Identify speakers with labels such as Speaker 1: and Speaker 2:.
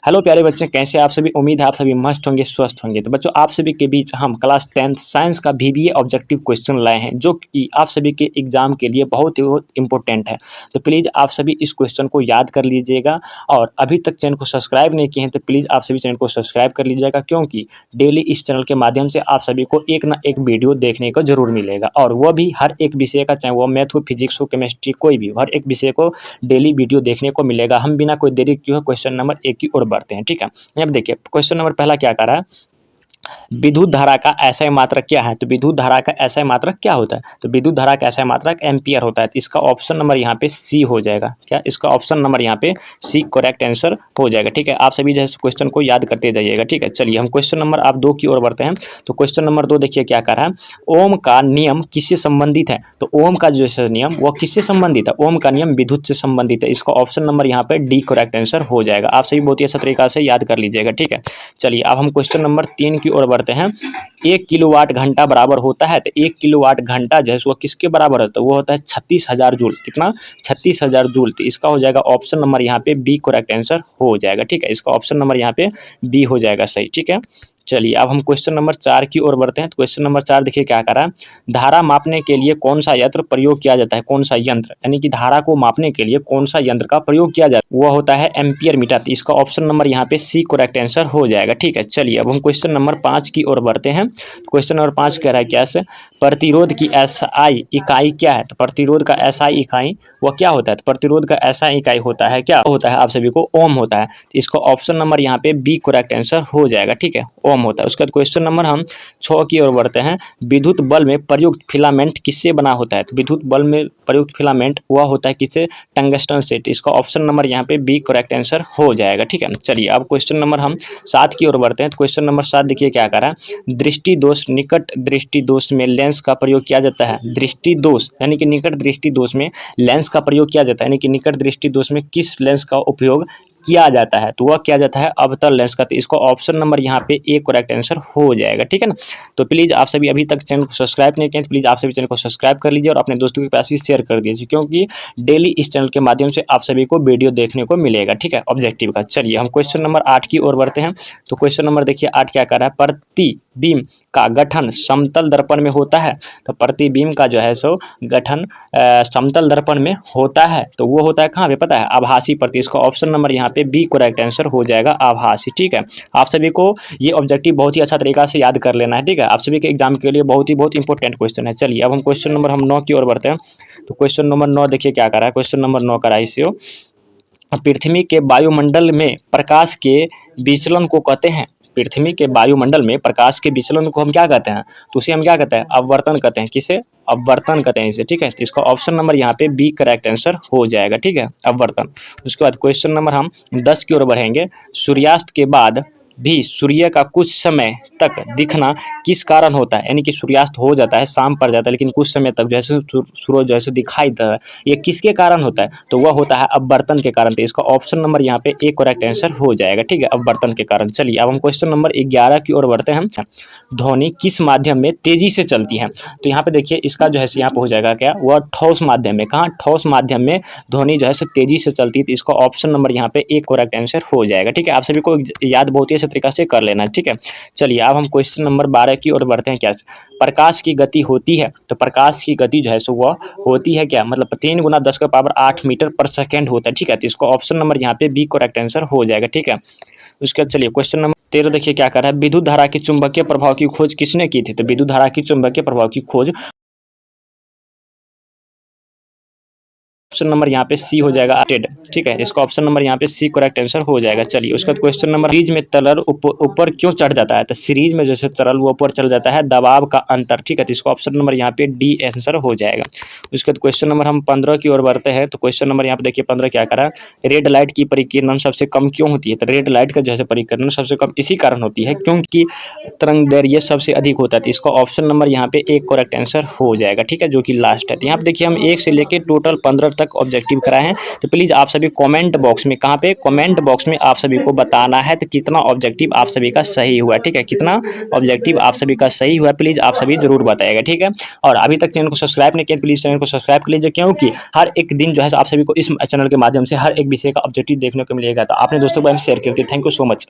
Speaker 1: Hello प्यारे बच्चे, कैसे आप सभी। उम्मीद है आप सभी मस्त होंगे, स्वस्थ होंगे। तो बच्चों, आप सभी के बीच हम क्लास 10th साइंस का VBA ऑब्जेक्टिव क्वेश्चन लाए हैं, जो कि आप सभी के एग्जाम के लिए बहुत ही इंपॉर्टेंट है। तो प्लीज़ आप सभी इस क्वेश्चन को याद कर लीजिएगा, और अभी तक चैनल को सब्सक्राइब नहीं किए हैं तो प्लीज़ आप सभी चैनल को सब्सक्राइब कर लीजिएगा, क्योंकि डेली इस चैनल के माध्यम से आप सभी को एक ना एक वीडियो देखने को जरूर मिलेगा, और वह भी हर एक विषय का, चाहे वो मैथ हो, फिजिक्स हो, केमिस्ट्री, कोई भी हर एक विषय को डेली वीडियो देखने को मिलेगा। हम बिना कोई देरी किए क्वेश्चन नंबर 1 की ओर बढ़ते हैं, ठीक है। अब देखिए क्वेश्चन नंबर पहला क्या कर रहा है, विद्युत धारा का एसआई मात्रक क्या है। तो विद्युत धारा का एसआई मात्रक क्या होता है, तो विद्युत धारा का एसआई मात्रक एम्पियर होता है। तो इसका ऑप्शन नंबर यहाँ पे सी हो जाएगा। क्या, इसका ऑप्शन नंबर यहाँ पे सी करेक्ट आंसर हो जाएगा, ठीक है। आप सभी जो है क्वेश्चन को याद करते जाइएगा, ठीक है। चलिए हम क्वेश्चन नंबर आप 2 की ओर बढ़ते हैं। तो क्वेश्चन नंबर 2 देखिए क्या कर रहा है, ओम का नियम किससे संबंधित है। तो ओम का जो है नियम वो किससे संबंधित है, ओम का नियम विद्युत से संबंधित है। इसका ऑप्शन नंबर यहाँ पे डी करेक्ट आंसर हो जाएगा। आप सभी बहुत ही अच्छा तरीका से याद कर लीजिएगा, ठीक है। चलिए अब हम क्वेश्चन नंबर 3 की ओर बढ़ते हैं। 1 किलोवाट घंटा बराबर होता है, तो 1 किलोवाट घंटा जो है वो किसके बराबर होता है, वो होता है 36,000 जूल। कितना, 36,000 जूल। तो इसका हो जाएगा ऑप्शन नंबर यहाँ पे बी करेक्ट आंसर हो जाएगा, ठीक है। इसका ऑप्शन नंबर यहाँ पे बी हो जाएगा सही, ठीक है। चलिए अब हम क्वेश्चन नंबर 4 की ओर बढ़ते हैं। तो क्वेश्चन नंबर 4 देखिए क्या कर रहा है, धारा मापने के लिए कौन सा यंत्र प्रयोग किया जाता है। कौन सा यंत्र, यानी कि धारा को मापने के लिए कौन सा यंत्र का प्रयोग किया जाता है, वो होता है एम्पियर मीटर। तो इसका ऑप्शन नंबर यहाँ पे सी करेक्ट आंसर हो जाएगा, ठीक है। चलिए अब हम क्वेश्चन नंबर 5 की ओर बढ़ते हैं। क्वेश्चन नंबर 5 कह रहा है क्या से, प्रतिरोध की एसआई इकाई क्या है। तो प्रतिरोध का एसआई इकाई वो क्या होता है, तो प्रतिरोध का एसआई इकाई होता है, क्या होता है, आप सभी को ओम होता है। तो इसका ऑप्शन नंबर यहाँ पे बी करेक्ट आंसर हो जाएगा, ठीक है, ओम होता है। उसके बाद क्वेश्चन नंबर हम 6 की ओर बढ़ते हैं। विद्युत बल में प्रयुक्त फिलामेंट किससे बना होता है। तो विद्युत बल में प्रयुक्त फिलामेंट वह होता है किससे, टंगस्टन से। इसका ऑप्शन नंबर यहाँ पे बी करेक्ट आंसर हो जाएगा, ठीक है। चलिए अब क्वेश्चन नंबर हम 7 की ओर बढ़ते हैं। तो क्वेश्चन नंबर 7 देखिए क्या कर रहा है, दृष्टि दोष, निकट दृष्टि दोष में लेंस का प्रयोग किया जाता है। दृष्टि दोष यानी कि निकट दृष्टि दोष में लेंस का प्रयोग किया जाता है, यानी कि निकट दृष्टि दोष में किस लेंस का उपयोग किया जाता है, तो वह किया जाता है अवतल लेंस का। तो इसका ऑप्शन नंबर यहाँ पे ए करेक्ट आंसर हो जाएगा, ठीक है ना। तो प्लीज़ आप सभी अभी तक चैनल को सब्सक्राइब नहीं किए तो प्लीज़ आप सभी चैनल को सब्सक्राइब कर लीजिए, और अपने दोस्तों के पास भी शेयर कर दीजिए, क्योंकि डेली इस चैनल के माध्यम से आप सभी को वीडियो देखने को मिलेगा, ठीक है, ऑब्जेक्टिव का। चलिए हम क्वेश्चन नंबर 8 की ओर बढ़ते हैं। तो क्वेश्चन नंबर देखिए 8 क्या कर रहा है, प्रतिबिंब का गठन समतल दर्पण में होता है। तो प्रतिबिंब का जो है सो गठन समतल दर्पण में होता है, तो वो होता है कहाँ पे, पता है, आभासी प्रति। इसका ऑप्शन नंबर यहाँ पे बी करेक्ट आंसर हो जाएगा, आभासी, ठीक है। आप सभी को ये ऑब्जेक्टिव बहुत ही अच्छा तरीका से याद कर लेना है, ठीक है। आप सभी के एग्जाम के लिए बहुत इंपॉर्टेंट क्वेश्चन है। चलिए अब हम क्वेश्चन नंबर हम 9 की ओर बढ़ते हैं। तो क्वेश्चन नंबर 9 देखिए क्या कर रहा है, क्वेश्चन नंबर 9 का राइशियो, पृथ्वी के वायुमंडल में प्रकाश के विचलन को कहते हैं। पृथ्वी के वायुमंडल में प्रकाश के विचलन को हम क्या कहते हैं, तो उसे हम क्या कहते हैं, अववर्तन कहते हैं। किसे, अववर्तन कहते हैं इसे, ठीक है। तो इसका ऑप्शन नंबर यहाँ पे बी करेक्ट आंसर हो जाएगा, ठीक है, अववर्तन। उसके बाद क्वेश्चन नंबर हम 10 की ओर बढ़ेंगे। सूर्यास्त के बाद भी सूर्य का कुछ समय तक दिखना किस कारण होता है, यानी कि सूर्यास्त हो जाता है, शाम पड़ जाता है, लेकिन कुछ समय तक जैसे सूरज जैसे दिखाई देता है, ये किसके कारण होता है, तो वह होता है अववर्तन के कारण। तो इसका ऑप्शन नंबर यहाँ पे ए करेक्ट आंसर हो जाएगा, ठीक है, अववर्तन के कारण। चलिए अब हम क्वेश्चन नंबर 11 की ओर बढ़ते हैं। ध्वनि किस माध्यम में तेजी से चलती है। तो यहाँ पे देखिए इसका जो है यहाँ पे हो जाएगा क्या, वह ठोस माध्यम में। कहाँ, ठोस माध्यम में ध्वनि जो है तेजी से चलती है। तो इसका ऑप्शन नंबर यहाँ पे ए करेक्ट आंसर हो जाएगा, ठीक है। आप सभी को याद बहुत ही तरीका से कर लेना है, ठीक है। चलिए अब हम क्वेश्चन नंबर 12 की ओर बढ़ते हैं। क्या, प्रकाश की गति होती है। तो प्रकाश की गति जो है सो वह होती है क्या, मतलब 3 × 10⁸ मीटर पर सेकेंड होता है, ठीक है। तो इसको ऑप्शन नंबर यहाँ पे बी करेक्ट आंसर हो जाएगा, ठीक है। उसके बाद चलिए क्वेश्चन नंबर 13 देखिए क्या कर रहा है, विद्युत धारा की चुंबकीय प्रभाव की खोज किसने की थी। तो विद्युत धारा की चुंबकीय प्रभाव की खोज ऑप्शन नंबर यहाँ पे सी हो जाएगा, टेड, ठीक है। इसका ऑप्शन नंबर यहाँ पे सी करेक्ट आंसर हो जाएगा। चलिए उसका क्वेश्चन नंबर, सीरीज में तरल ऊपर क्यों चढ़ जाता है। तो सीरीज में जैसे तरल वो ऊपर चढ़ जाता है, दबाव का अंतर, ठीक है। तो इसका ऑप्शन नंबर यहाँ पे डी आंसर हो जाएगा। उसके बाद क्वेश्चन नंबर हम 15 की ओर बढ़ते हैं। तो क्वेश्चन नंबर यहाँ पे देखिए 15 क्या करा, रेड लाइट की परिकिरण सबसे कम क्यों होती है। तो रेड लाइट का जैसे परिकिरण सबसे कम इसी कारण होती है क्योंकि तरंग दैर्घ्य सबसे अधिक होता है। तो इसका ऑप्शन नंबर यहाँ पे एक करेक्ट आंसर हो जाएगा, ठीक है, जो कि लास्ट है। तो यहाँ पे देखिए हम 1 से लेकर टोटल 15 तक ऑब्जेक्टिव कराए हैं। तो प्लीज़ आप सभी कमेंट बॉक्स में, कहाँ पे, कमेंट बॉक्स में आप सभी को बताना है तो कितना ऑब्जेक्टिव आप सभी का सही हुआ, ठीक है, कितना ऑब्जेक्टिव आप सभी का सही हुआ प्लीज़ आप सभी जरूर बताइएगा, ठीक है। और अभी तक चैनल को सब्सक्राइब नहीं किया प्लीज़ चैनल को सब्सक्राइब कर लीजिए, क्योंकि हर एक दिन जो है आप सभी को इस चैनल के माध्यम से हर एक विषय का ऑब्जेक्टिव देखने को मिलेगा। तो आपने दोस्तों को शेयर करके थैंक यू सो मच।